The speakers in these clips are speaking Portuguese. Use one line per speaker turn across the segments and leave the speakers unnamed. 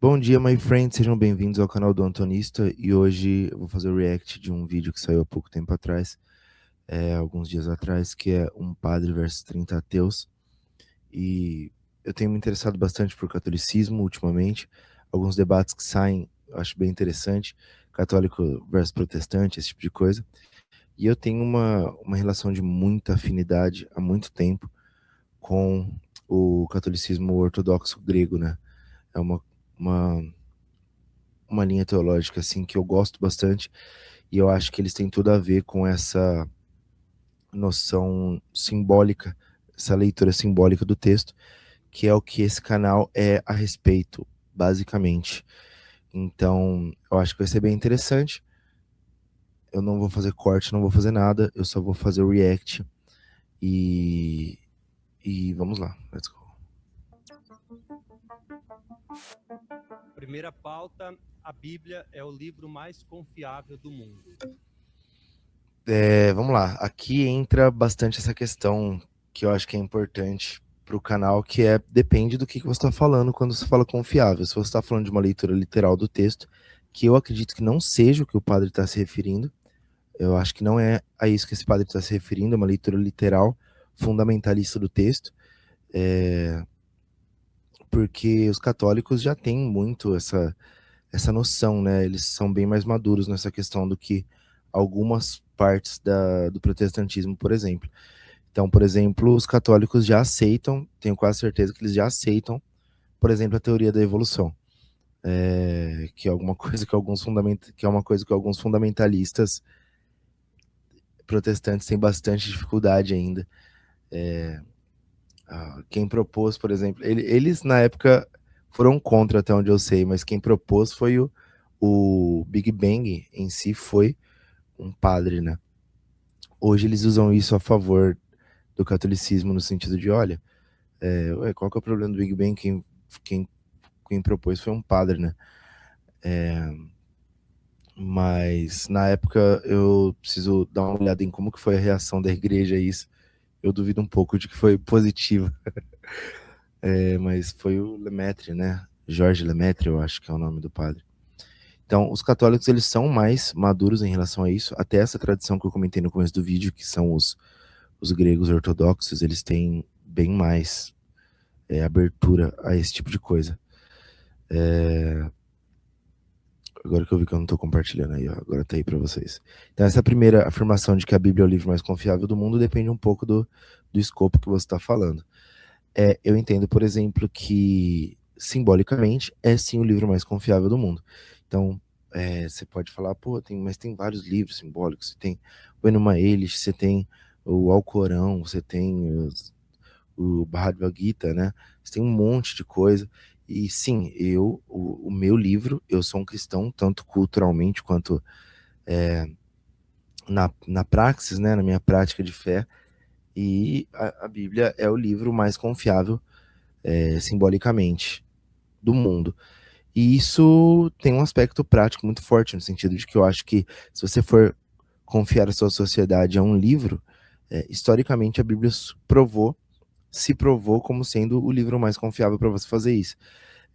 Bom dia, my friends, sejam bem-vindos ao canal do Antonista e hoje eu vou fazer o react de um vídeo que saiu há pouco tempo atrás, alguns dias atrás, que é um padre versus 30 ateus. E eu tenho me interessado bastante por catolicismo ultimamente, alguns debates que saem, eu acho bem interessante, católico versus protestante, esse tipo de coisa. E eu tenho uma relação de muita afinidade há muito tempo com o catolicismo ortodoxo grego, né? É uma uma linha teológica assim que eu gosto bastante e eu acho que eles têm tudo a ver com essa noção simbólica, essa leitura simbólica do texto, que é o que esse canal é a respeito, basicamente. Então, eu acho que vai ser bem interessante. Eu não vou fazer corte, não vou fazer nada, eu só vou fazer o react e vamos lá. Let's go.
Primeira pauta, a Bíblia é o livro mais confiável do mundo.
Vamos lá. Aqui entra bastante essa questão que eu acho que é importante para o canal, que depende do que você está falando quando você fala confiável. Se você está falando de uma leitura literal do texto, que eu acredito que não seja o que o padre está se referindo, eu acho que não é a isso que esse padre está se referindo, é uma leitura literal, fundamentalista do texto, porque os católicos já têm muito essa noção, né? Eles são bem mais maduros nessa questão do que algumas partes do protestantismo, por exemplo. Então, por exemplo, os católicos já aceitam, tenho quase certeza que eles já aceitam, por exemplo, a teoria da evolução, que é alguma coisa que é uma coisa que alguns fundamentalistas protestantes têm bastante dificuldade ainda. Quem propôs, por exemplo, eles na época foram contra, até onde eu sei, mas quem propôs foi o Big Bang em si, foi um padre, né? Hoje eles usam isso a favor do catolicismo no sentido de, olha, qual que é o problema do Big Bang? Quem propôs foi um padre, né? Mas na época eu preciso dar uma olhada em como que foi a reação da igreja a isso. Eu duvido um pouco de que foi positiva. Mas foi o Lemaitre, né? Jorge Lemaitre, eu acho que é o nome do padre. Então, os católicos, eles são mais maduros em relação a isso. Até essa tradição que eu comentei no começo do vídeo, que são os gregos ortodoxos, eles têm bem mais abertura a esse tipo de coisa. Agora que eu vi que eu não tô compartilhando aí, ó, agora tá aí pra vocês. Então, essa primeira afirmação de que a Bíblia é o livro mais confiável do mundo depende um pouco do escopo que você está falando. Eu entendo, por exemplo, que simbolicamente é sim o livro mais confiável do mundo. Então, você pode falar, pô, mas tem vários livros simbólicos. Você tem o Enuma Elish, você tem o Alcorão, você tem o Bhagavad Gita, né? Você tem um monte de coisa. E sim, o meu livro, eu sou um cristão, tanto culturalmente quanto na praxis, né? Na minha prática de fé. E a Bíblia é o livro mais confiável, simbolicamente, do mundo. E isso tem um aspecto prático muito forte, no sentido de que eu acho que se você for confiar a sua sociedade a um livro, historicamente a Bíblia se provou como sendo o livro mais confiável para você fazer isso.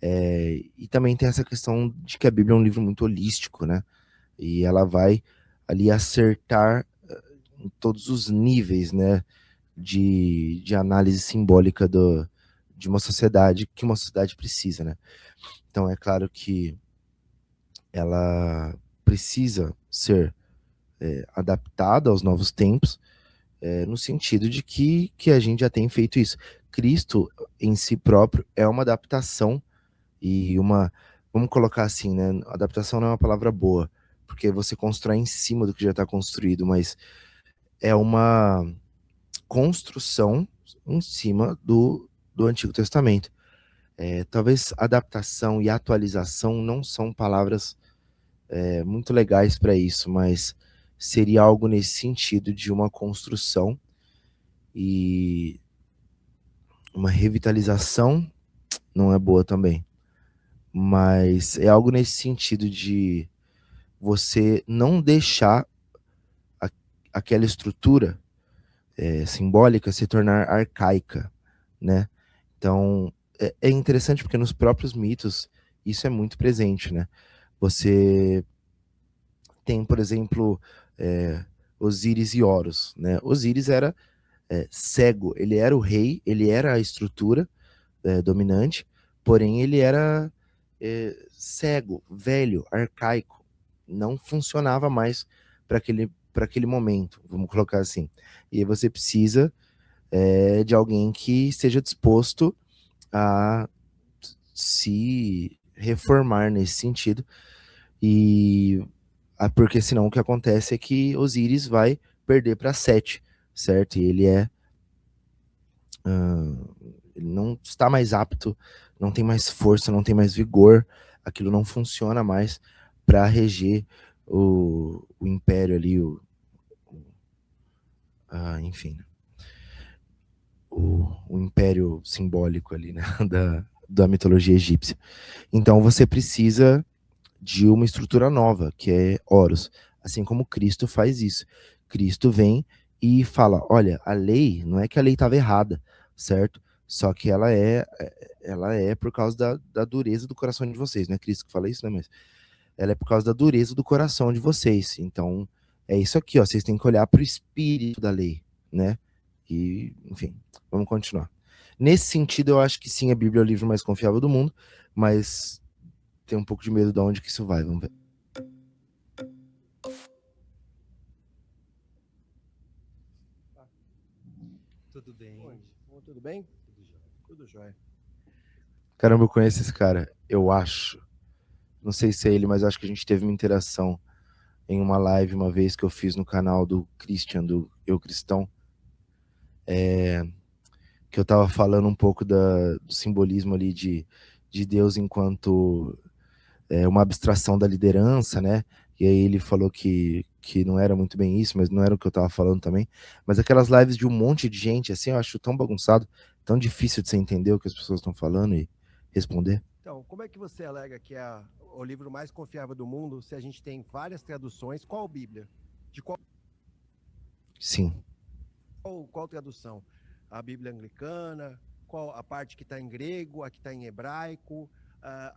E também tem essa questão de que a Bíblia é um livro muito holístico, né? E ela vai ali acertar em todos os níveis, né? De análise simbólica de uma sociedade que uma sociedade precisa, né? Então é claro que ela precisa ser adaptada aos novos tempos, no sentido de que a gente já tem feito isso. Cristo em si próprio é uma adaptação e vamos colocar assim, né? Adaptação não é uma palavra boa, porque você constrói em cima do que já está construído, mas é uma construção em cima do Antigo Testamento. Talvez adaptação e atualização não são palavras muito legais para isso, mas seria algo nesse sentido de uma construção e uma revitalização não é boa também, mas é algo nesse sentido de você não deixar a, aquela estrutura simbólica se tornar arcaica, né? Então é interessante porque nos próprios mitos isso é muito presente, né? Você tem, por exemplo, Osíris e Horus, né? Osíris era cego, ele era o rei, ele era a estrutura dominante, porém ele era cego, velho, arcaico, não funcionava mais para aquele momento, vamos colocar assim. E aí você precisa de alguém que esteja disposto a se reformar nesse sentido. E porque senão o que acontece é que Osíris vai perder para Sete, certo? E ele não está mais apto, não tem mais força, não tem mais vigor, aquilo não funciona mais para reger o império ali, enfim, o império simbólico ali, né, da mitologia egípcia. Então você precisa de uma estrutura nova, que é Horus, assim como Cristo faz isso. Cristo vem e fala, olha, a lei, não é que a lei estava errada, certo? Só que ela é por causa da dureza do coração de vocês, não é Cristo que fala isso, né? Mas ela é por causa da dureza do coração de vocês. Então, é isso aqui, ó, vocês têm que olhar para o espírito da lei, né? E, enfim, vamos continuar. Nesse sentido, eu acho que sim, a Bíblia é o livro mais confiável do mundo, mas tenho um pouco de medo de onde que isso vai, vamos ver.
Tudo bem.
Tudo bem?
Tudo jóia.
Tudo jóia.
Caramba, eu conheço esse cara, eu acho. Não sei se é ele, mas acho que a gente teve uma interação em uma live uma vez que eu fiz no canal do Christian, do Eu Cristão, que eu tava falando um pouco do simbolismo ali de Deus enquanto uma abstração da liderança, né? E aí ele falou que não era muito bem isso, mas não era o que eu tava falando também. Mas aquelas lives de um monte de gente, assim, eu acho tão bagunçado, tão difícil de você entender o que as pessoas estão falando e responder.
Então, como é que você alega que é o livro mais confiável do mundo se a gente tem várias traduções? Qual Bíblia? De
Sim.
qual tradução? A Bíblia anglicana? Qual a parte que está em grego, a que está em hebraico?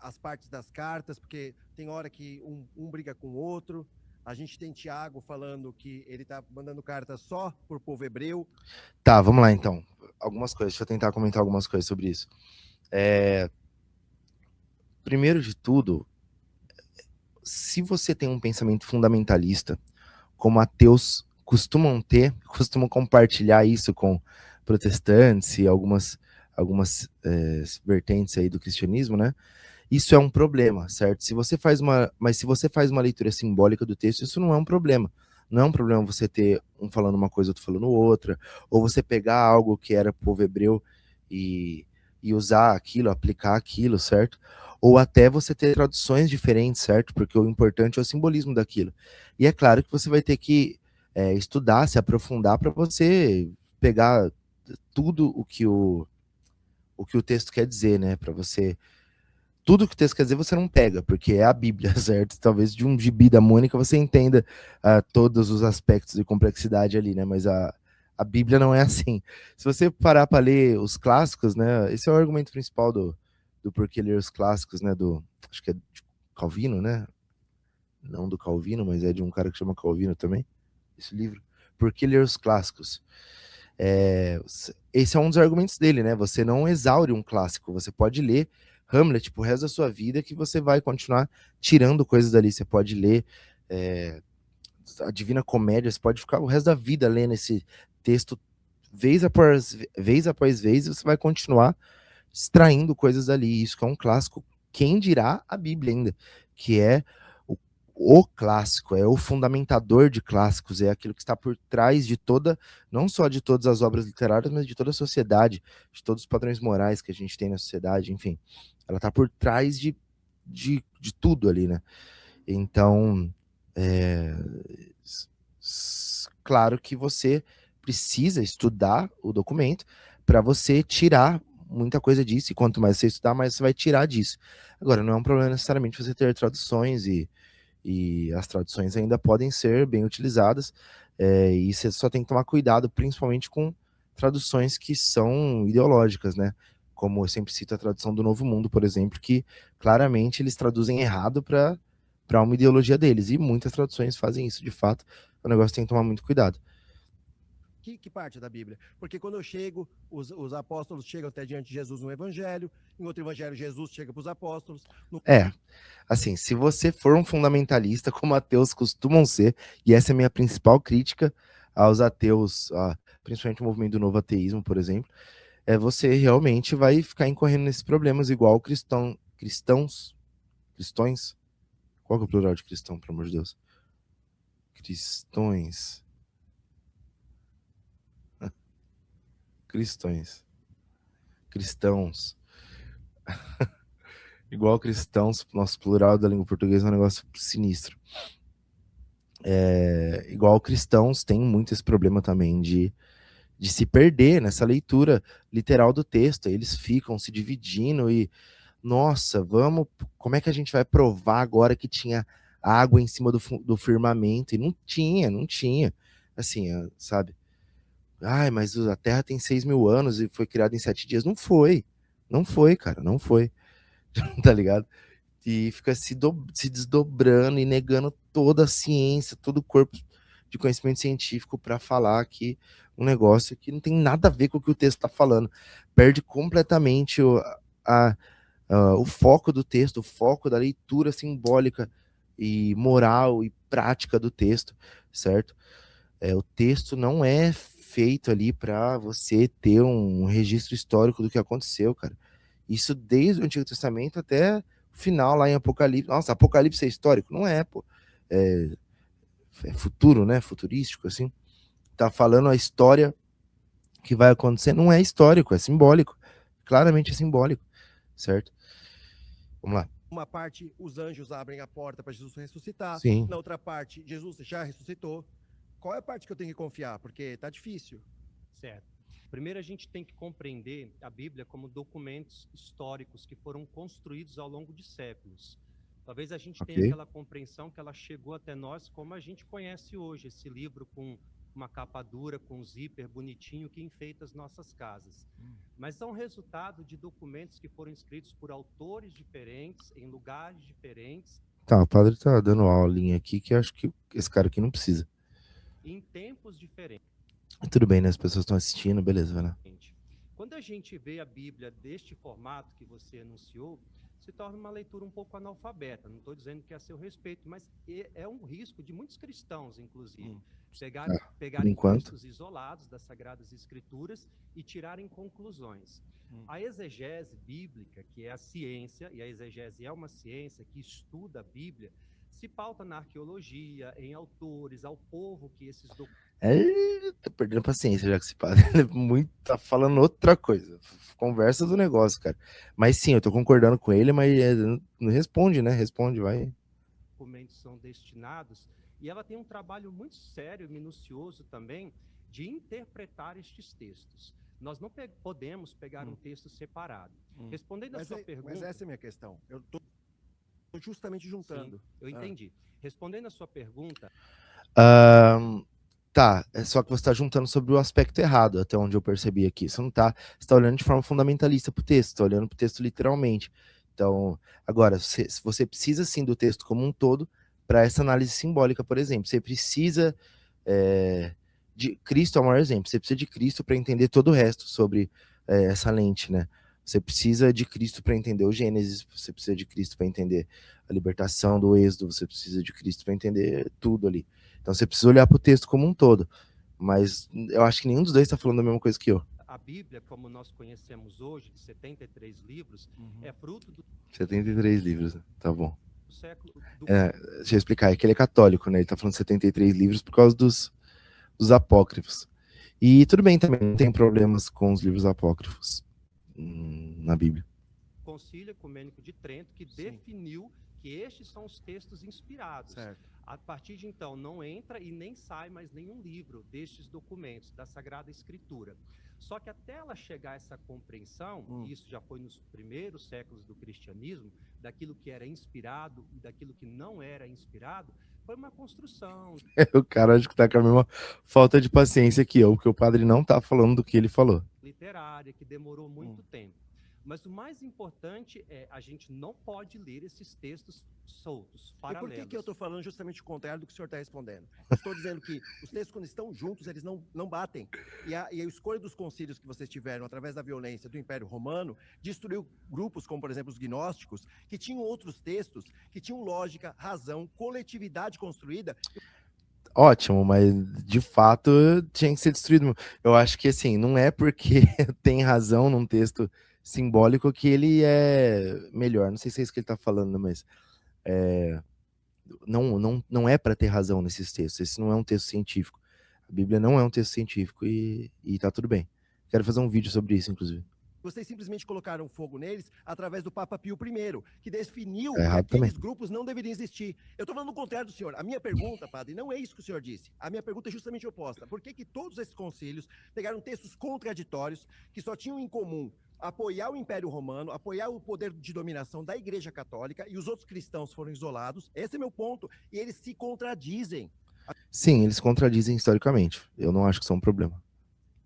As partes das cartas, porque tem hora que um briga com o outro. A gente tem Tiago falando que ele está mandando cartas só por povo hebreu.
Tá, vamos lá então. Algumas coisas, deixa eu tentar comentar algumas coisas sobre isso. Primeiro de tudo, se você tem um pensamento fundamentalista, como ateus costumam ter, costumam compartilhar isso com protestantes e algumas vertentes aí do cristianismo, né? Isso é um problema, certo? Mas se você faz uma leitura simbólica do texto, isso não é um problema. Não é um problema você ter um falando uma coisa, outro falando outra, ou você pegar algo que era povo hebreu e usar aquilo, aplicar aquilo, certo? Ou até você ter traduções diferentes, certo? Porque o importante é o simbolismo daquilo. E é claro que você vai ter que estudar, se aprofundar para você pegar tudo o que o texto quer dizer, né? Para você tudo que o texto quer dizer você não pega, porque é a Bíblia, certo? Talvez de um gibi da Mônica você entenda todos os aspectos de complexidade ali, né? Mas a Bíblia não é assim. Se você parar para ler os clássicos, né? Esse é o argumento principal do porquê ler os clássicos, né? Acho que é de Calvino, né? Não do Calvino, mas é de um cara que chama Calvino também. Esse livro. Por que ler os clássicos? Esse é um dos argumentos dele, né? Você não exaure um clássico, você pode ler Hamlet pro resto da sua vida que você vai continuar tirando coisas dali. Você pode ler a Divina Comédia, você pode ficar o resto da vida lendo esse texto vez após vez, e você vai continuar extraindo coisas dali. Isso que é um clássico, quem dirá a Bíblia ainda, que é o clássico, é o fundamentador de clássicos, é aquilo que está por trás de toda, não só de todas as obras literárias, mas de toda a sociedade, de todos os padrões morais que a gente tem na sociedade, enfim. Ela está por trás de tudo ali, né? Então, claro que você precisa estudar o documento para você tirar muita coisa disso, e quanto mais você estudar, mais você vai tirar disso. Agora, não é um problema necessariamente você ter traduções e as traduções ainda podem ser bem utilizadas, e você só tem que tomar cuidado, principalmente com traduções que são ideológicas, né? como eu sempre cito a tradução do Novo Mundo, por exemplo, que claramente eles traduzem errado para uma ideologia deles, e muitas traduções fazem isso de fato. O negócio tem que tomar muito cuidado.
Que parte da Bíblia? Porque quando eu chego, os apóstolos chegam até diante de Jesus no evangelho, em outro evangelho Jesus chega para os apóstolos.
Assim, se você for um fundamentalista, como ateus costumam ser, e essa é a minha principal crítica aos ateus, principalmente o movimento do novo ateísmo, por exemplo, você realmente vai ficar incorrendo nesses problemas, igual cristãos, qual que é o plural de cristão, pelo amor de Deus? Cristãos. Igual cristãos, nosso plural da língua portuguesa é um negócio sinistro. Igual cristãos tem muito esse problema também de se perder nessa leitura literal do texto. Eles ficam se dividindo e, nossa, como é que a gente vai provar agora que tinha água em cima do firmamento? E não tinha. Assim, sabe? Ai, mas a Terra tem 6.000 anos e foi criada em 7 dias. Não foi, cara, não foi. Tá ligado? E fica se desdobrando e negando toda a ciência, todo o corpo de conhecimento científico para falar que um negócio que não tem nada a ver com o que o texto está falando. Perde completamente o foco do texto, o foco da leitura simbólica e moral e prática do texto, certo? O texto não é feito ali para você ter um registro histórico do que aconteceu, cara. Isso desde o Antigo Testamento até o final lá em Apocalipse. Nossa, Apocalipse é histórico? Não é, pô. É futuro, né? Futurístico, assim. Tá falando a história que vai acontecer. Não é histórico, é simbólico. Claramente é simbólico, certo? Vamos lá.
Uma parte, os anjos abrem a porta para Jesus ressuscitar.
Sim.
Na outra parte, Jesus já ressuscitou. Qual é a parte que eu tenho que confiar? Porque tá difícil.
Certo. Primeiro, a gente tem que compreender a Bíblia como documentos históricos que foram construídos ao longo de séculos. Talvez a gente tenha aquela compreensão que ela chegou até nós como a gente conhece hoje, esse livro com uma capa dura, com um zíper bonitinho que enfeita as nossas casas. Mas são resultado de documentos que foram escritos por autores diferentes, em lugares diferentes.
Tá, o padre tá dando aulinha aqui que eu acho que esse cara aqui não precisa.
Em tempos diferentes.
Tudo bem, né? As pessoas estão assistindo, beleza, vai lá.
Quando a gente vê a Bíblia deste formato que você anunciou, se torna uma leitura um pouco analfabeta. Não estou dizendo que é a seu respeito, mas é um risco de muitos cristãos, inclusive, pegarem textos isolados das Sagradas Escrituras e tirarem conclusões. A exegese bíblica, que é a ciência, e a exegese é uma ciência que estuda a Bíblia, se pauta na arqueologia, em autores, ao povo que esses documentos...
Tá perdendo paciência já que esse padre tá falando outra coisa. Conversa do negócio, cara. Mas sim, eu tô concordando com ele, mas não responde, né? Responde, vai.
Documentos são destinados, e ela tem um trabalho muito sério e minucioso também de interpretar estes textos. Nós não podemos pegar um texto separado. Respondendo a sua pergunta...
Mas essa é a minha questão. Eu tô justamente juntando.
Sim, eu entendi. Respondendo a sua pergunta...
Tá, é só que você está juntando sobre o aspecto errado, até onde eu percebi aqui. Você não tá, você está olhando de forma fundamentalista para o texto, está olhando para o texto literalmente. Então, agora, você precisa sim do texto como um todo para essa análise simbólica, por exemplo. Você precisa de Cristo, é o maior exemplo. Você precisa de Cristo para entender todo o resto sobre essa lente, né? Você precisa de Cristo para entender o Gênesis, você precisa de Cristo para entender a libertação do Êxodo, você precisa de Cristo para entender tudo ali. Então você precisa olhar para o texto como um todo. Mas eu acho que nenhum dos dois está falando a mesma coisa que eu.
A Bíblia, como nós conhecemos hoje, de 73 livros, é fruto do...
73 livros, tá bom.
Século do...
Deixa eu explicar, é que ele é católico, né? Ele tá falando 73 livros por causa dos apócrifos. E tudo bem também, não tem problemas com os livros apócrifos na Bíblia.
Concílio Ecumênico de Trento, que definiu que estes são os textos inspirados.
Certo.
A partir de então, não entra e nem sai mais nenhum livro destes documentos da Sagrada Escritura. Só que até ela chegar a essa compreensão, e isso já foi nos primeiros séculos do cristianismo, daquilo que era inspirado e daquilo que não era inspirado, foi uma construção.
O cara acho que tá com a mesma falta de paciência que eu, porque o padre não tá falando do que ele falou.
Literária, que demorou muito tempo. Mas o mais importante é a gente não pode ler esses textos soltos,
E
paralelos.
por que eu estou falando justamente o contrário do que o senhor está respondendo? Eu estou dizendo que os textos, quando estão juntos, eles não batem. E a escolha dos concílios que vocês tiveram, através da violência do Império Romano, destruiu grupos como, por exemplo, os gnósticos, que tinham outros textos, que tinham lógica, razão, coletividade construída.
Ótimo, mas de fato tinha que ser destruído. Eu acho que assim, não é porque tem razão num texto simbólico que ele é melhor. Não sei se é isso que ele tá falando, mas não é para ter razão nesses textos. Esse não é um texto científico. A Bíblia não é um texto científico e tá tudo bem. Quero fazer um vídeo sobre isso, inclusive.
Vocês simplesmente colocaram fogo neles através do Papa Pio I, que definiu
É
que
errado
aqueles
também.
grupos não deveriam existir. Eu estou falando o contrário do senhor. A minha pergunta, padre, não é isso que o senhor disse. A minha pergunta é justamente oposta. Por que todos esses concílios pegaram textos contraditórios que só tinham em comum apoiar o Império Romano, apoiar o poder de dominação da Igreja Católica, e os outros cristãos foram isolados? Esse é meu ponto. E eles se contradizem.
Sim, eles contradizem historicamente. Eu não acho que isso é um problema.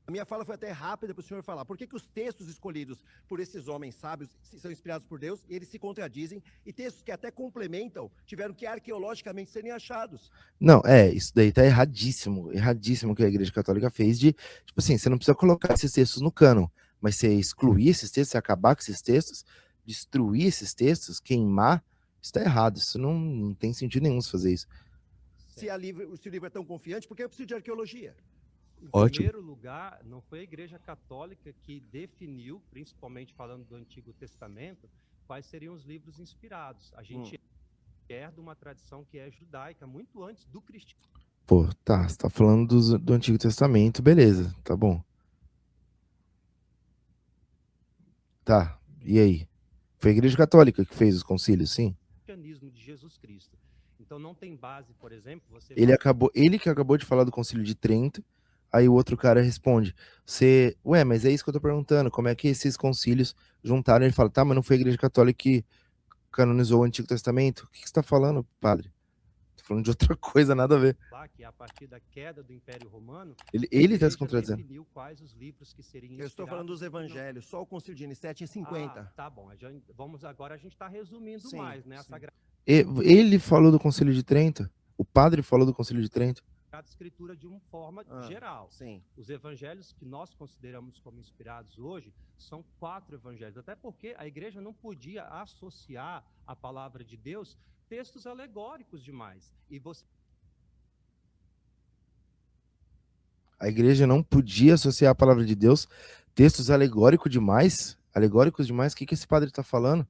A minha fala foi até rápida para o senhor falar. Por que os textos escolhidos por esses homens sábios são inspirados por Deus e eles se contradizem? E textos que até complementam tiveram que arqueologicamente serem achados.
Não, isso daí tá erradíssimo. Erradíssimo o que a Igreja Católica fez de, tipo assim, você não precisa colocar esses textos no cânon, mas você excluir esses textos, você acabar com esses textos, destruir esses textos, queimar, isso tá errado. Isso não tem sentido nenhum você fazer isso.
Se o livro é tão confiante, por que eu preciso de arqueologia?
Em
Ótimo.
primeiro lugar, não foi a Igreja Católica que definiu, principalmente falando do Antigo Testamento, quais seriam os livros inspirados. A gente herda uma tradição que é judaica, muito antes do cristianismo.
Pô, tá, você tá falando do Antigo Testamento, beleza, tá bom. Tá, e aí? Foi a Igreja Católica que fez os concílios, sim?
Cristianismo de Jesus Cristo. Então não tem base, por exemplo, você...
Ele que acabou de falar do Concílio de Trento, aí o outro cara responde, mas é isso que eu tô perguntando, como é que esses concílios juntaram? Ele fala, tá, mas não foi a Igreja Católica que canonizou o Antigo Testamento? O que você tá falando, padre? Tô falando de outra coisa, nada a ver.
Lá que a partir da queda do Império Romano,
Ele tá se contradizendo.
definiu quais os livros que seriam
Eu estou falando dos evangelhos, só o Concílio de Nicéia tinha 50.
Tá bom, agora a gente está resumindo mais, né? A Sagrada
Ele falou do Concílio de Trento? O padre falou do Concílio de Trento?
Escritura de uma forma geral.
Sim.
Os evangelhos que nós consideramos como inspirados hoje são 4 evangelhos, até porque a igreja não podia associar à palavra de Deus textos alegóricos demais. E você...
A igreja não podia associar a palavra de Deus textos alegóricos demais? Alegóricos demais? O que esse padre está falando?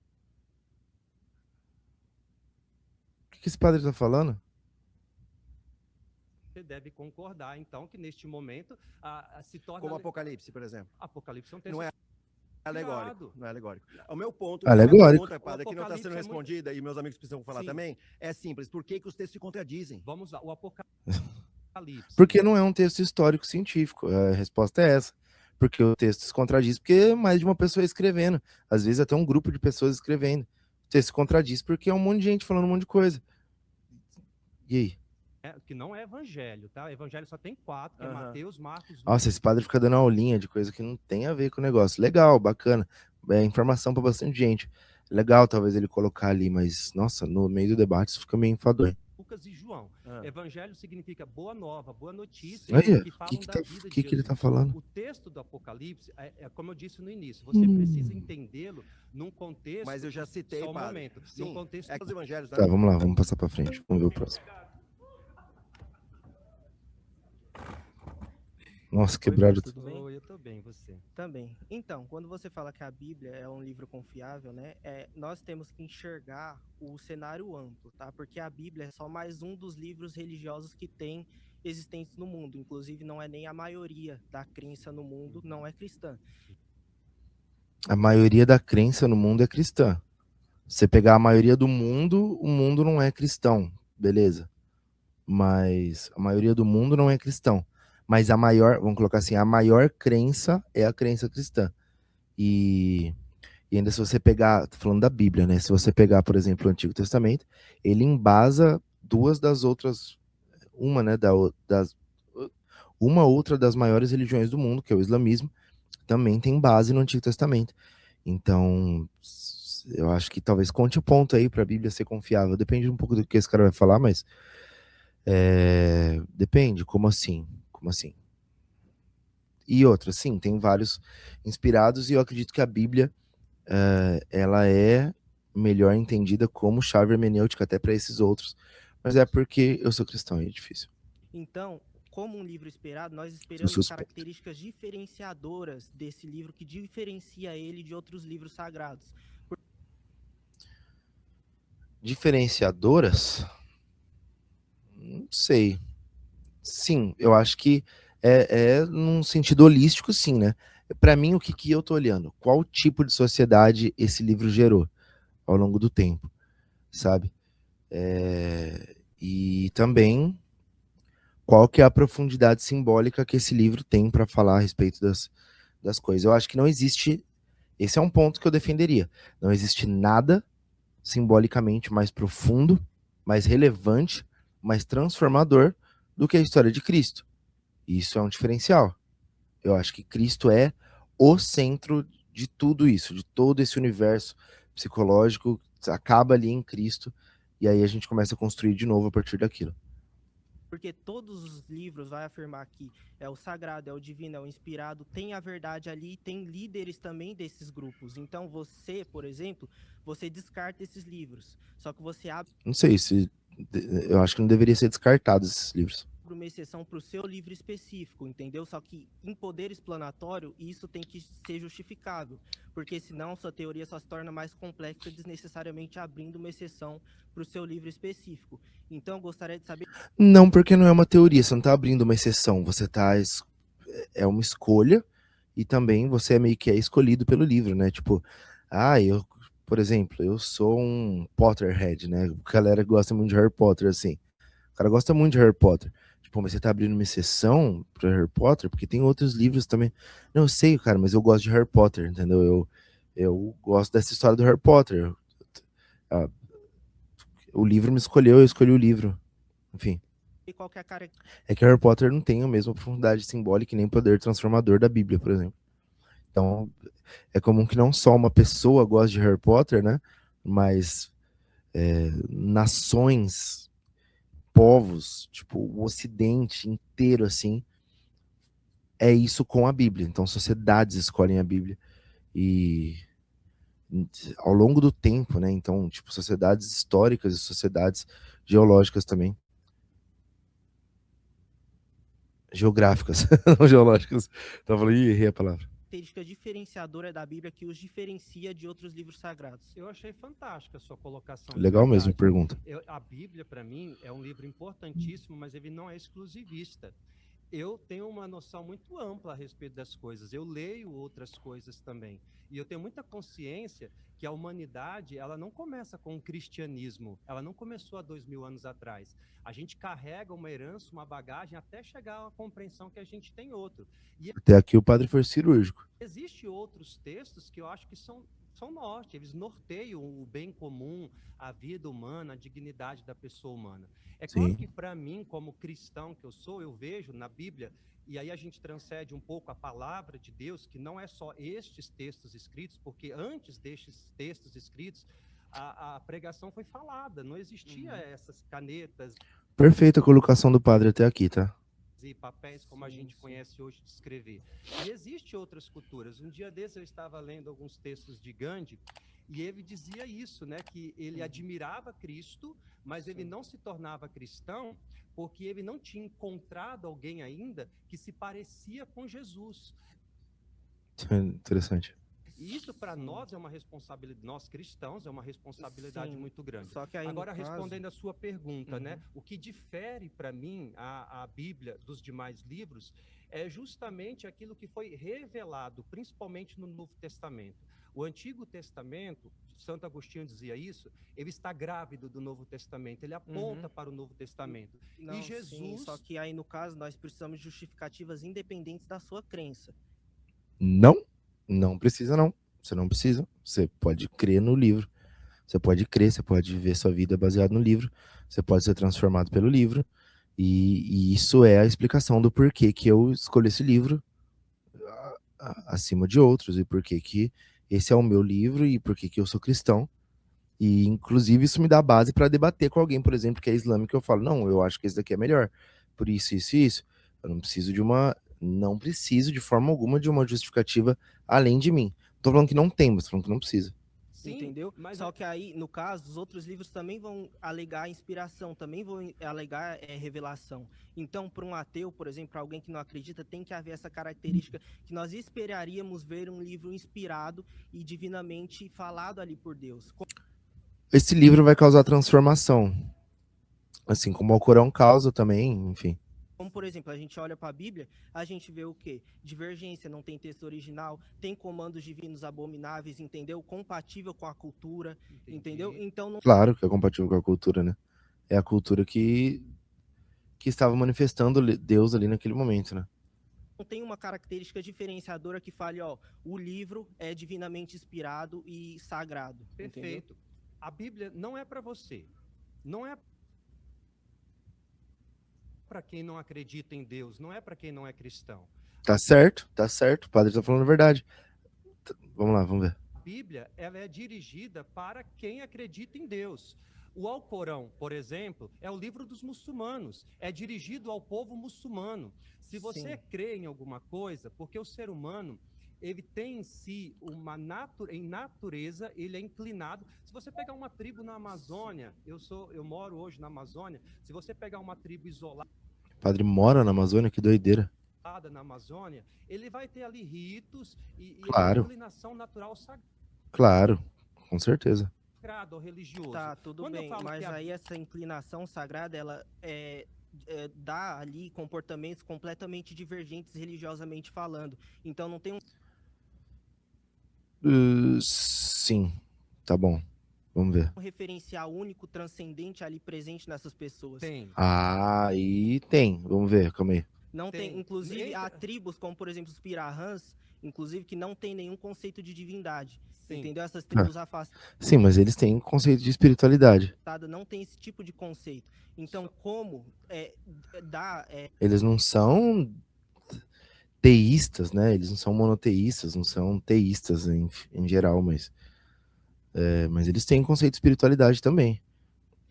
O que esse padre está falando?
Você deve concordar, então, que neste momento se torna...
Como Apocalipse, por exemplo.
Apocalipse é um texto...
Não é alegórico. Não é alegórico. O meu ponto,
alegórico.
A minha pergunta, padre, que não está sendo respondida, e meus amigos precisam falar também, é simples. Por que os textos se contradizem?
Vamos lá, o Apocalipse...
Porque não é um texto histórico científico. A resposta é essa. Porque o texto se contradiz porque é mais de uma pessoa escrevendo. Às vezes até um grupo de pessoas escrevendo. O texto se contradiz porque é um monte de gente falando um monte de coisa. E aí?
Que não é evangelho, tá? Evangelho só tem 4, que é Mateus, Marcos...
Nossa, esse padre fica dando aulinha de coisa que não tem a ver com o negócio. Legal, bacana. É informação para bastante gente. Legal, talvez ele colocar ali, mas, nossa, no meio do debate isso fica meio enfadonho.
Lucas e João. Evangelho significa boa nova, boa notícia.
O que ele tá falando?
O texto do Apocalipse, como eu disse no início, você precisa entendê-lo num contexto...
Mas eu já citei,
só um
padre.
momento.
Sim,
num contexto...
os evangelhos...
Tá, vamos lá, vamos passar para frente. Vamos ver o próximo. Nossa, quebraram tudo.
Oi, eu tô bem, você?
Também. Então, quando você fala que a Bíblia é um livro confiável, né, nós temos que enxergar o cenário amplo, tá? Porque a Bíblia é só mais um dos livros religiosos que tem existentes no mundo. Inclusive, não é nem a maioria da crença no mundo não é cristã.
A maioria da crença no mundo é cristã. Se você pegar a maioria do mundo, o mundo não é cristão, beleza? Mas a maioria do mundo não é cristão. Mas vamos colocar assim, a maior crença é a crença cristã. E ainda se você pegar, tô falando da Bíblia, né? Se você pegar, por exemplo, o Antigo Testamento, ele embasa duas das outras, uma outra das maiores religiões do mundo, que é o islamismo, também tem base no Antigo Testamento. Então, eu acho que talvez conte o ponto aí para a Bíblia ser confiável. Depende um pouco do que esse cara vai falar, mas depende. Como assim? Como assim? E outra, sim, tem vários inspirados e eu acredito que a Bíblia ela é melhor entendida como chave hermenêutica até para esses outros. Mas é porque eu sou cristão e é difícil.
Então, como um livro esperado, nós
Sou
esperamos
suspeito.
características diferenciadoras desse livro que diferencia ele de outros livros sagrados.
Diferenciadoras? Não sei. Sim, eu acho que é num sentido holístico, sim, né? Para mim, o que, que eu tô olhando? Qual tipo de sociedade esse livro gerou ao longo do tempo, sabe? E também qual que é a profundidade simbólica que esse livro tem para falar a respeito das coisas. Eu acho que não existe. Esse é um ponto que eu defenderia. Não existe nada simbolicamente mais profundo, mais relevante, mais transformador do que a história de Cristo. E isso é um diferencial. Eu acho que Cristo é o centro de tudo isso, de todo esse universo psicológico, acaba ali em Cristo, e aí a gente começa a construir de novo a partir daquilo.
Porque todos os livros vai afirmar que é o sagrado, é o divino, é o inspirado, tem a verdade ali, tem líderes também desses grupos. Então você, por exemplo, você descarta esses livros, só que você abre
Não sei se. Eu acho que não deveria ser descartados esses livros.
uma exceção para o seu livro específico, entendeu? Só que em poder explanatório, isso tem que ser justificável, porque senão sua teoria só se torna mais complexa desnecessariamente abrindo uma exceção para o seu livro específico. Então, eu gostaria de saber.
Não, porque não é uma teoria, você não está abrindo uma exceção, você está. É uma escolha, e também você é meio que escolhido pelo livro, né? Tipo, por exemplo, eu sou um Potterhead, né? A galera gosta muito de Harry Potter, assim. O cara gosta muito de Harry Potter. Tipo, mas você tá abrindo uma exceção pra Harry Potter? Porque tem outros livros também. Não, eu sei, cara, mas eu gosto de Harry Potter, entendeu? Eu gosto dessa história do Harry Potter. Ah, o livro me escolheu, eu escolhi o livro. Enfim.
Qual que é a cara.
É que Harry Potter não tem a mesma profundidade simbólica e nem poder transformador da Bíblia, por exemplo. Então, é comum que não só uma pessoa goste de Harry Potter, né? Mas nações, povos, tipo, o Ocidente inteiro, assim, é isso com a Bíblia. Então, sociedades escolhem a Bíblia. E ao longo do tempo, né? Então, tipo, sociedades históricas e sociedades geológicas também. Geográficas, não geológicas. Tava falando, errei a palavra.
Característica diferenciadora da Bíblia que os diferencia de outros livros sagrados?
Eu achei fantástica a sua colocação.
Legal mesmo, pergunta.
A Bíblia, para mim, é um livro importantíssimo, mas ele não é exclusivista. Eu tenho uma noção muito ampla a respeito das coisas. Eu leio outras coisas também. E eu tenho muita consciência que a humanidade, ela não começa com o cristianismo. Ela não começou há 2000 anos atrás. A gente carrega uma herança, uma bagagem, até chegar à compreensão que a gente tem outro. E
até aqui o padre foi cirúrgico.
Existem outros textos que eu acho que são norte, eles norteiam o bem comum, a vida humana, a dignidade da pessoa humana. É claro que para mim, como cristão que eu sou, eu vejo na Bíblia, e aí a gente transcende um pouco a palavra de Deus, que não é só estes textos escritos, porque antes destes textos escritos, a pregação foi falada, não existia essas canetas.
Perfeita a colocação do padre até aqui, tá?
E papéis como a gente conhece hoje de escrever. E existem outras culturas. Um dia desses eu estava lendo alguns textos de Gandhi e ele dizia isso, né, que ele admirava Cristo, mas ele não se tornava cristão porque ele não tinha encontrado alguém ainda que se parecia com Jesus.
Interessante.
E isso para nós é uma responsabilidade, nós cristãos, é uma responsabilidade muito grande.
Só que aí,
agora, respondendo a sua pergunta, né? O que difere para mim a Bíblia dos demais livros é justamente aquilo que foi revelado, principalmente no Novo Testamento. O Antigo Testamento, Santo Agostinho dizia isso, ele está grávido do Novo Testamento, ele aponta para o Novo Testamento.
Não,
e Jesus...
Sim, só que aí, no caso, nós precisamos de justificativas independentes da sua crença.
Não precisa, não. Você não precisa. Você pode crer no livro. Você pode crer, você pode viver sua vida baseado no livro. Você pode ser transformado pelo livro. E isso é a explicação do porquê que eu escolhi esse livro acima de outros. E porquê que esse é o meu livro e por que que eu sou cristão. E, inclusive, isso me dá base para debater com alguém, por exemplo, que é islâmico, eu falo, não, eu acho que esse daqui é melhor. Por isso, isso e isso. Eu não preciso de forma alguma de uma justificativa além de mim. Tô falando que não tem, mas tô falando que não precisa.
Sim,
Entendeu?
mas
Só que aí, no caso, os outros livros também vão alegar inspiração, também vão alegar revelação. Então, para um ateu, por exemplo, para alguém que não acredita, tem que haver essa característica que nós esperaríamos ver um livro inspirado e divinamente falado ali por Deus.
Esse livro vai causar transformação. Assim como o Alcorão causa também, enfim.
Como, por exemplo, a gente olha para a Bíblia, a gente vê o quê? Divergência, não tem texto original, tem comandos divinos abomináveis, entendeu? Compatível com a cultura, entendeu?
entendi.
Então, não
Claro que é compatível com a cultura, né? É a cultura que estava manifestando Deus ali naquele momento, né?
tem uma característica diferenciadora que fale, ó, o livro é divinamente inspirado e sagrado, entendeu?
Perfeito. A Bíblia não é para você. Não é para quem não acredita em Deus, não é para quem não é cristão.
Tá certo, o padre tá falando a verdade. Vamos lá, vamos ver.
A Bíblia, ela é dirigida para quem acredita em Deus. O Alcorão, por exemplo, é o livro dos muçulmanos, é dirigido ao povo muçulmano. Se você
Sim.
crê em alguma coisa, porque o ser humano, ele tem em si em natureza, ele é inclinado. Se você pegar uma tribo na Amazônia, eu moro hoje na Amazônia, se você pegar uma tribo isolada
O padre mora na Amazônia, que doideira.
na Amazônia, ele vai ter ali ritos e uma
Claro,
inclinação natural
claro, com certeza.
sagrada ou religioso.
Tá, tudo
Quando eu
bem,
falo
mas
que a
aí essa inclinação sagrada, ela dá ali comportamentos completamente divergentes religiosamente falando. Então não tem um
Sim, tá bom. Vamos ver.
referencial único, transcendente ali presente nessas pessoas.
tem,
Ah, e tem. Vamos ver, calma aí.
Não tem,
tem.
inclusive há
Eita.
tribos como por exemplo os Pirahãs, inclusive que não tem nenhum conceito de divindade.
Sim.
Entendeu? Essas
Ah,
tribos afastadas
sim, mas eles têm conceito de espiritualidade.
não tem esse tipo de conceito. Então como
Eles não são teístas, né? Eles não são monoteístas, não são teístas em geral, mas eles têm conceito de espiritualidade também.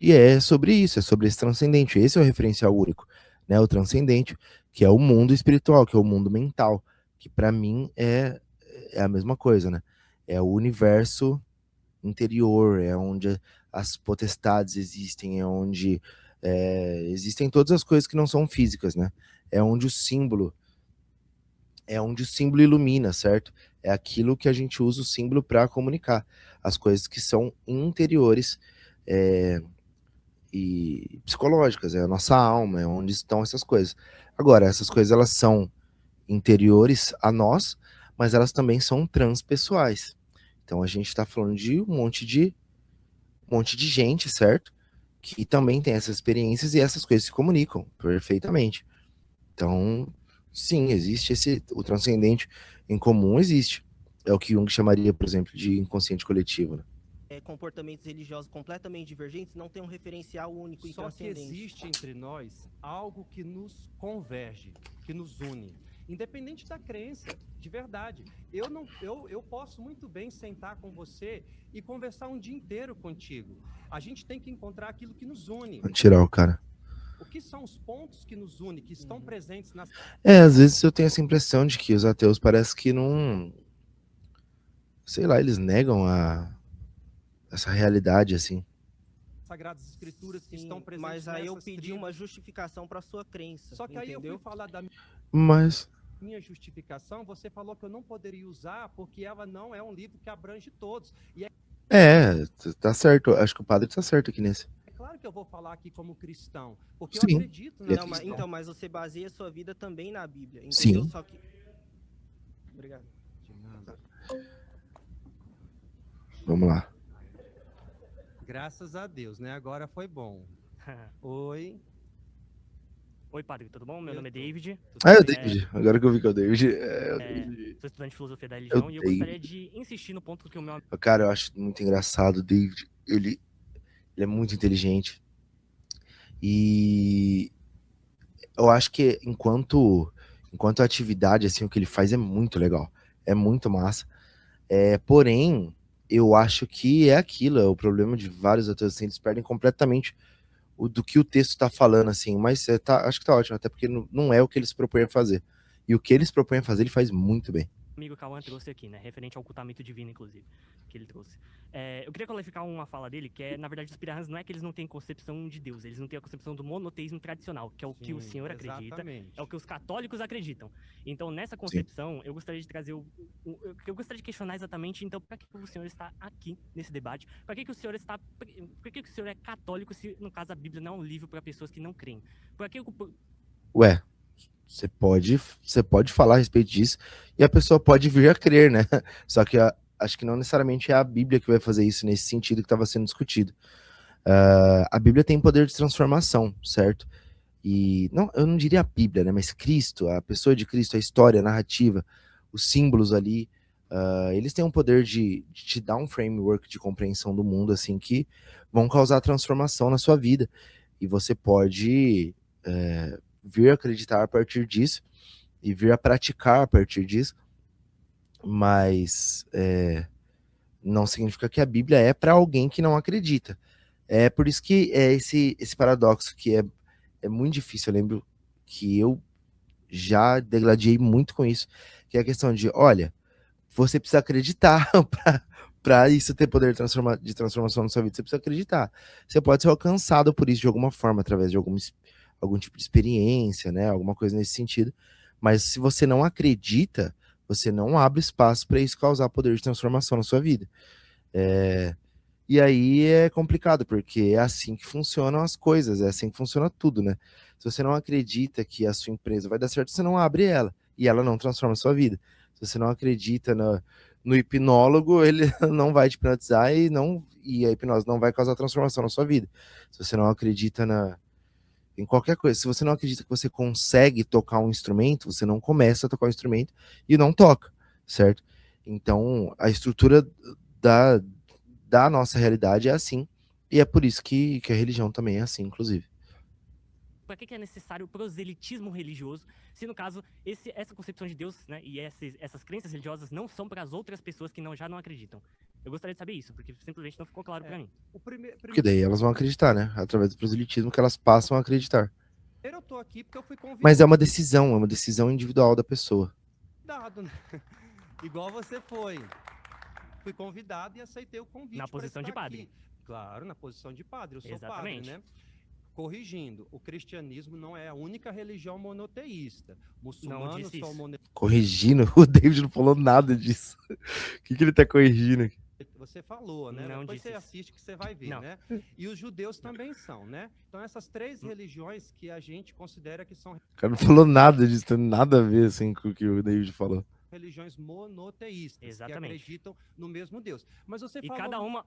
E é sobre isso, é sobre esse transcendente. Esse é o referencial único, né? O transcendente, que é o mundo espiritual, que é o mundo mental, que para mim é a mesma coisa, né? É o universo interior, é onde as potestades existem, existem todas as coisas que não são físicas, né? É onde o símbolo ilumina, certo? É aquilo que a gente usa o símbolo para comunicar, as coisas que são interiores e psicológicas, é a nossa alma, é onde estão essas coisas. Agora, essas coisas elas são interiores a nós, mas elas também são transpessoais. Então a gente está falando de um monte de gente, certo? Que também tem essas experiências e essas coisas se comunicam perfeitamente. Então, sim, existe o transcendente em comum, existe. É o que Jung chamaria, por exemplo, de inconsciente coletivo, né?
comportamentos religiosos completamente divergentes, não tem um referencial único e
Só que
transcendente.
existe entre nós algo que nos converge, que nos une. Independente da crença, de verdade. Eu posso muito bem sentar com você e conversar um dia inteiro contigo. A gente tem que encontrar aquilo que nos une.
Vou tirar o cara.
O que são os pontos que nos unem, que estão presentes nas
Às vezes eu tenho essa impressão de que os ateus parece que não. Sei lá, eles negam essa realidade, assim.
Sagradas Escrituras que estão
Sim,
presentes
mas aí eu
nessas
pedi
tribos.
uma justificação para sua crença.
Só que aí eu
entendeu?
fui falar da
Mas,
minha justificação, você falou que eu não poderia usar porque ela não é um livro que abrange todos. E
tá certo. Acho que o padre tá certo aqui nesse.
é claro que eu vou falar aqui como cristão, porque eu
Sim,
acredito
ele é
na
Não, mas,
cristão.
então, mas você baseia a sua vida também na Bíblia, entendeu?
Sim.
Só que... Obrigado.
De nada.
Vamos lá.
Graças a Deus, né? Agora foi bom. Oi.
Oi, padre, tudo bom? Meu
Eu
nome é
tô.
David,
Ah, é o
bem?
David. Agora que eu vi que é o David.
sou estudante de filosofia da religião e eu
David.
gostaria de insistir no ponto que o meu
Cara, eu acho muito engraçado o David. Ele é muito inteligente. E eu acho que enquanto atividade, assim, o que ele faz é muito legal. É muito massa. Porém, eu acho que é aquilo, é o problema de vários atores, assim, eles perdem completamente do que o texto está falando, assim, mas acho que tá ótimo, até porque não é o que eles propõem a fazer. E o que eles propõem a fazer, ele faz muito bem.
amigo Cauã trouxe aqui, né? Referente ao ocultamento divino, inclusive, que ele trouxe. Eu queria qualificar uma fala dele, que na verdade, os Pirahãs não é que eles não têm concepção de Deus, eles não têm a concepção do monoteísmo tradicional, que é o que o senhor acredita, é o que os católicos acreditam. Então, nessa concepção, eu gostaria de trazer eu gostaria de questionar exatamente, então, para que o senhor está aqui nesse debate? Para que o senhor é católico se, no caso, a Bíblia não é um livro para pessoas que não creem?
Ué, você pode falar a respeito disso e a pessoa pode vir a crer, né? Só que acho que não necessariamente é a Bíblia que vai fazer isso nesse sentido que estava sendo discutido. A Bíblia tem poder de transformação, certo? E não, eu não diria a Bíblia, né? Mas Cristo, a pessoa de Cristo, a história, a narrativa, os símbolos ali, eles têm um poder de te dar um framework de compreensão do mundo, assim, que vão causar transformação na sua vida. E você pode vir a acreditar a partir disso e vir a praticar a partir disso, mas não significa que a Bíblia é para alguém que não acredita. É por isso que é esse paradoxo que é muito difícil. Eu lembro que eu já degladiei muito com isso, que é a questão de, olha, você precisa acreditar para isso ter poder de transformação na sua vida. Você precisa acreditar. Você pode ser alcançado por isso de alguma forma, através de algum tipo de experiência, né? Alguma coisa nesse sentido. Mas se você não acredita, você não abre espaço para isso causar poder de transformação na sua vida. E aí é complicado, porque é assim que funcionam as coisas, é assim que funciona tudo, né? Se você não acredita que a sua empresa vai dar certo, você não abre ela, e ela não transforma a sua vida. Se você não acredita no hipnólogo, ele não vai te hipnotizar e a hipnose não vai causar transformação na sua vida. Se você não acredita em qualquer coisa, se você não acredita que você consegue tocar um instrumento, você não começa a tocar um instrumento e não toca, certo? Então, a estrutura da nossa realidade é assim, e é por isso que a religião também é assim, inclusive.
Para que é necessário o proselitismo religioso, se no caso, essa concepção de Deus, né, e essas crenças religiosas não são para as outras pessoas que já não acreditam? Eu gostaria de saber isso, porque simplesmente não ficou claro para mim.
Porque daí elas vão acreditar, né? Através do proselitismo que elas passam a acreditar.
Eu tô aqui porque eu fui convidado.
Mas é uma decisão individual da pessoa.
Né? Igual você foi. Fui convidado e aceitei o convite.
Na posição de padre.
Aqui. Claro, na posição de padre. Eu sou
Exatamente.
Padre, né? Corrigindo, o cristianismo não é a única religião monoteísta. Muçulmanos são monoteístas.
Corrigindo? O David não falou nada disso. O que ele tá corrigindo aqui?
Você falou, né?
Não
Depois você
isso.
assiste que você vai ver,
não.
né? E os judeus também são, né? Então essas três religiões que a gente considera que são...
O cara não falou nada disso, tem nada a ver assim, com o que o David falou.
Religiões monoteístas.
Exatamente.
Que acreditam no mesmo Deus. Mas você
falou...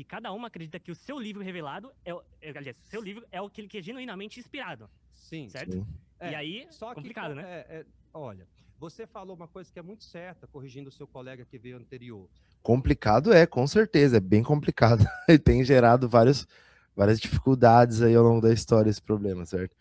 cada uma acredita que o seu livro revelado aliás, o seu livro é aquele que é genuinamente inspirado.
Sim.
Certo?
Sim.
E aí,
só
complicado,
que,
né?
Olha, você falou uma coisa que é muito certa, corrigindo o seu colega que veio anterior.
Complicado com certeza, é bem complicado. E tem gerado várias dificuldades aí ao longo da história esse problema, certo?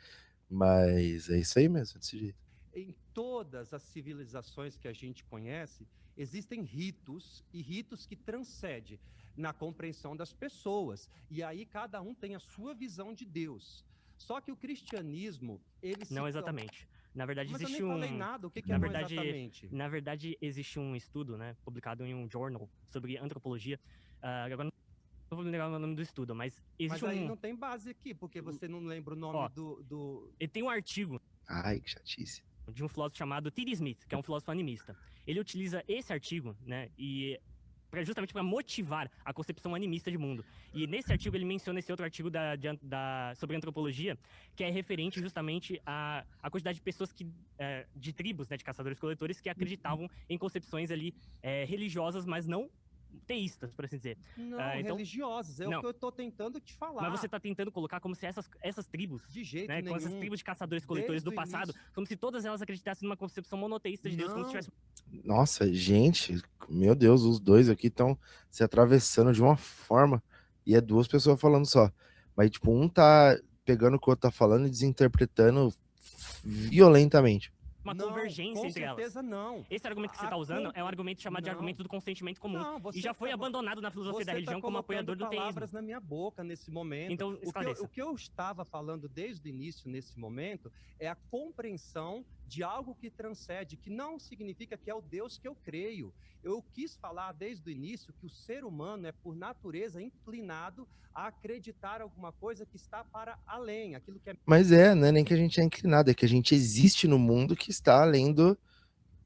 Mas é isso aí mesmo, desse jeito.
Em todas as civilizações que a gente conhece, existem ritos, e ritos que transcendem na compreensão das pessoas. E aí cada um tem a sua visão de Deus. Só que o cristianismo, ele
não exatamente. Na verdade,
mas
existe
eu nem falei nada. O que é exatamente?
Na verdade, existe um estudo, né, publicado em um journal sobre antropologia. Agora não vou lembrar o nome do estudo, mas existe
mas aí não tem base aqui, porque você não lembra o nome do...
Ele tem um artigo...
Ai, que chatice.
De um filósofo chamado T.D. Smith, que é um filósofo animista. Ele utiliza esse artigo, né, justamente para motivar a concepção animista de mundo. E nesse artigo ele menciona esse outro artigo sobre antropologia, que é referente justamente à quantidade de pessoas de tribos, né, de caçadores-coletores, que acreditavam em concepções ali religiosas, mas não teístas, por assim dizer.
Não, então, religiosas, o que eu tô tentando te falar.
Mas você tá tentando colocar como se essas tribos,
de jeito
né,
nenhum,
com essas tribos de caçadores-coletores do passado, como se todas elas acreditassem numa concepção monoteísta de Deus, como se tivesse...
Nossa, gente, meu Deus, os dois aqui estão se atravessando de uma forma, e é duas pessoas falando só. Mas, tipo, um tá pegando o que o outro tá falando e desinterpretando violentamente.
uma
Não,
convergência
com
entre elas.
certeza não.
Esse argumento que você
A
está usando
con-
é um argumento chamado de
Não.
argumento do consentimento comum.
Não,
E já foi
tá-
abandonado na filosofia da
Você
religião
tá
como
colocando
apoiador do teísmo.
palavras na minha boca nesse momento.
Então, esclareça.
O que eu estava falando desde o início, nesse momento, é a compreensão de algo que transcende, que não significa que é o Deus que eu creio. Eu quis falar desde o início que o ser humano é, por natureza, inclinado a acreditar alguma coisa que está para além, aquilo que é
Mas não é nem que a gente é inclinado, é que a gente existe no mundo que está além do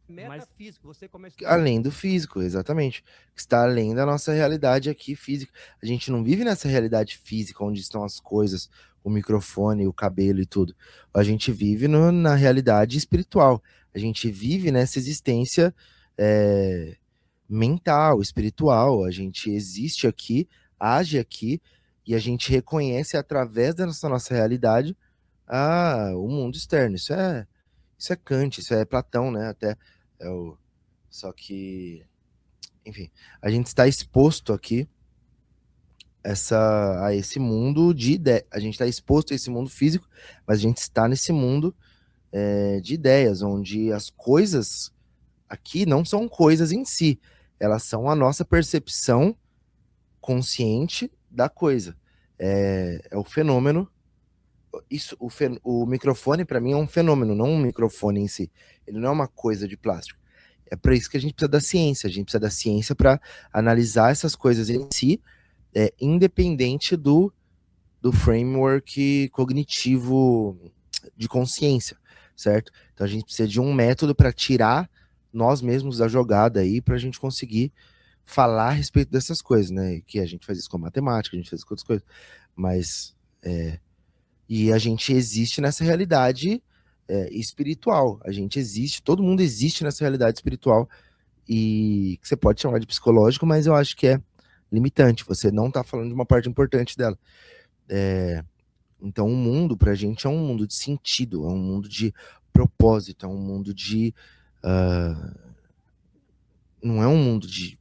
metafísico. Você começa
além do físico, exatamente. Que está além da nossa realidade aqui física. A gente não vive nessa realidade física onde estão as coisas, o microfone, o cabelo e tudo. A gente vive na realidade espiritual. A gente vive nessa existência mental, espiritual. A gente existe aqui, age aqui, e a gente reconhece através da nossa realidade o mundo externo. Isso é Kant, isso é Platão, né? Até só que, enfim, a gente está exposto aqui a esse mundo de ideia. A gente está exposto a esse mundo físico, mas a gente está nesse mundo de ideias, onde as coisas aqui não são coisas em si, elas são a nossa percepção consciente da coisa. É o fenômeno. O microfone, para mim, é um fenômeno, não um microfone em si. Ele não é uma coisa de plástico. É para isso que a gente precisa da ciência. A gente precisa da ciência para analisar essas coisas em si, independente do framework cognitivo de consciência, certo? Então a gente precisa de um método para tirar nós mesmos da jogada aí, para a gente conseguir falar a respeito dessas coisas, né? Que a gente faz isso com matemática, a gente faz isso com outras coisas. Mas e a gente existe nessa realidade espiritual. A gente existe, todo mundo existe nessa realidade espiritual, e que você pode chamar de psicológico, mas eu acho que é limitante. Você não está falando de uma parte importante dela. Então, o mundo, pra gente, é um mundo de sentido, é um mundo de propósito, é um mundo de... não é um mundo de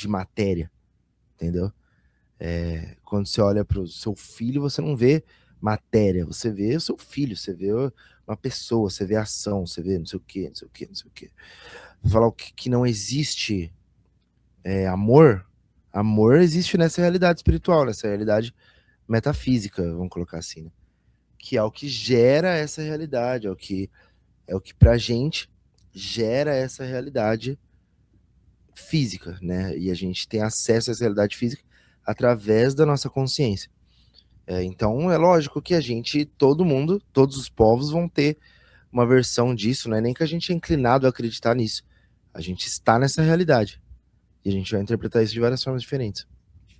matéria, entendeu? Quando você olha para o seu filho, você não vê matéria, você vê o seu filho, você vê uma pessoa, você vê ação, você vê não sei o quê, não sei o quê, não sei o quê. Vou falar o que não existe amor. Amor existe nessa realidade espiritual, nessa realidade metafísica, vamos colocar assim, né? Que é o que gera essa realidade, é o que pra gente gera essa realidade física, né? E a gente tem acesso a essa realidade física através da nossa consciência. Então é lógico que todo mundo, todos os povos vão ter uma versão disso, não é nem que a gente é inclinado a acreditar nisso. A gente está nessa realidade. E a gente vai interpretar isso de várias formas diferentes.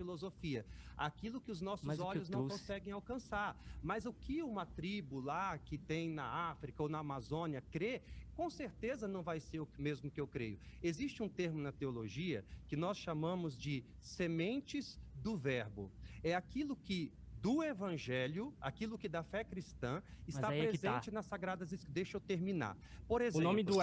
filosofia. Aquilo que os nossos olhos não conseguem alcançar. Mas o que uma tribo lá que tem na África ou na Amazônia crê, com certeza não vai ser o mesmo que eu creio. Existe um termo na teologia que nós chamamos de sementes do verbo. É aquilo que do evangelho, aquilo que da fé cristã está presente nas sagradas escrituras. Deixa eu terminar. Por exemplo,
o nome do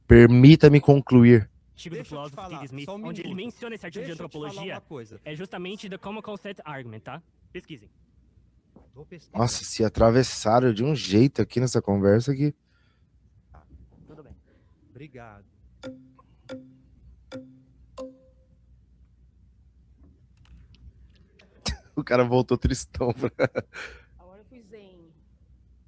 Permita-me concluir.
Artigo do filósofo Steve Smith, onde ele menciona esse artigo de antropologia, é justamente The Common Consent Argument, tá? Pesquisem.
Nossa, se atravessaram de um jeito aqui nessa conversa que...
Tudo bem.
Obrigado.
O cara voltou tristão.
Agora eu fui zen.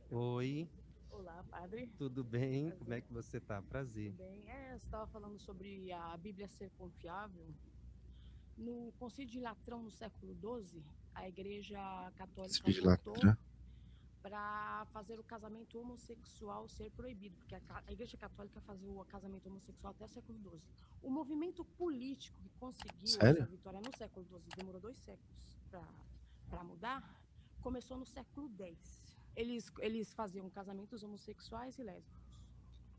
Oi.
Olá, padre.
Tudo bem? Como é que você tá? Prazer.
Tudo bem. Você estava falando sobre a Bíblia ser confiável. No Concílio de Latrão, no século XII, a Igreja Católica votou para fazer o casamento homossexual ser proibido, porque a Igreja Católica fazia o casamento homossexual até o século XII. O movimento político que conseguiu essa vitória no século XII, demorou 2 séculos para mudar, começou no século X. Eles faziam casamentos homossexuais e lésbicos.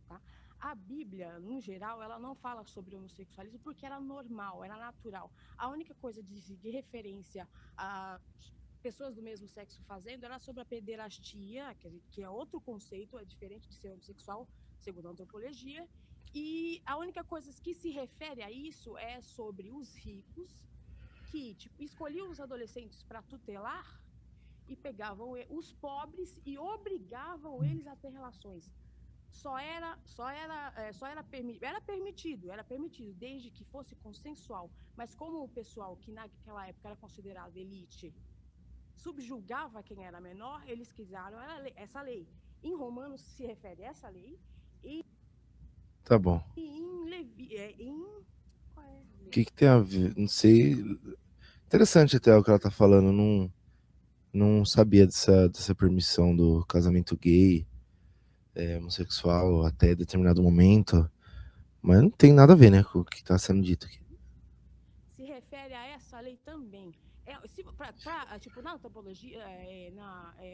Tá? A Bíblia, no geral, ela não fala sobre homossexualismo porque era normal, era natural. A única coisa de referência a pessoas do mesmo sexo fazendo era sobre a pederastia, que é outro conceito, é diferente de ser homossexual, segundo a antropologia. E a única coisa que se refere a isso é sobre os ricos que escolhiam os adolescentes para tutelar e pegavam os pobres e obrigavam eles a ter relações. era permitido, desde que fosse consensual. Mas como o pessoal que naquela época era considerado elite subjugava quem era menor, eles quiseram essa lei. Em Romanos se refere a essa lei e
Tá bom.
em Levi, qual é?
O que tem a ver? Não sei. Interessante até o que ela tá falando. Não sabia dessa permissão do casamento gay, homossexual, até determinado momento. Mas não tem nada a ver, né, com o que tá sendo dito aqui.
Se refere a essa lei também. Tipo, na antropologia,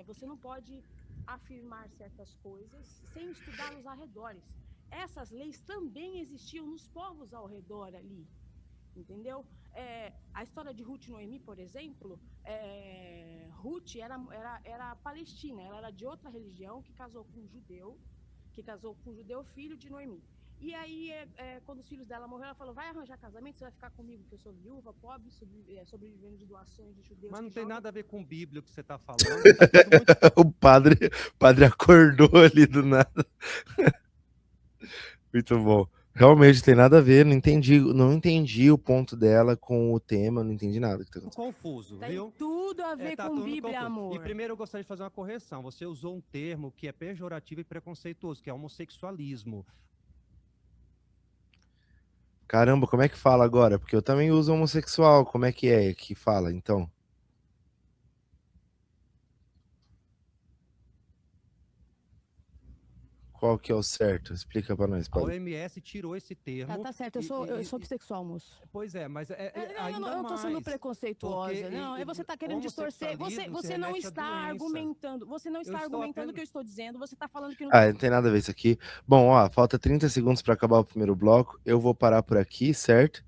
você não pode afirmar certas coisas sem estudar nos arredores. Essas leis também existiam nos povos ao redor ali, entendeu? A história de Ruth e Noemi, por exemplo, Ruth era palestina, ela era de outra religião que casou com um judeu filho de Noemi. E aí, quando os filhos dela morreram, ela falou, vai arranjar casamento, você vai ficar comigo, que eu sou viúva, pobre, sobrevivendo de doações de judeus.
Mas não tem
jogam.
nada a ver com Bíblia o que você está falando. Tá tudo muito...
O padre acordou ali do nada. Muito bom. Realmente tem nada a ver, não entendi o ponto dela com o tema, não entendi nada que tá acontecendo.
confuso,
Tem
viu?
tudo a ver
Tá
com
tudo
Bíblia,
confuso.
amor.
E primeiro eu gostaria de fazer uma correção. Você usou um termo que é pejorativo e preconceituoso, que é homossexualismo.
Caramba, como é que fala agora? Porque eu também uso homossexual, como é que fala, então? Qual que é o certo? Explica pra nós,
A
padre.
OMS tirou esse termo.
Tá certo, eu sou bissexual, moço.
Pois é, mas
Eu não tô sendo preconceituosa, não. Você tá querendo distorcer. Você não está argumentando. Você não está argumentando o que eu estou dizendo. Você tá falando que não.
Não tem nada a ver isso aqui. Bom, ó, falta 30 segundos para acabar o primeiro bloco. Eu vou parar por aqui, certo?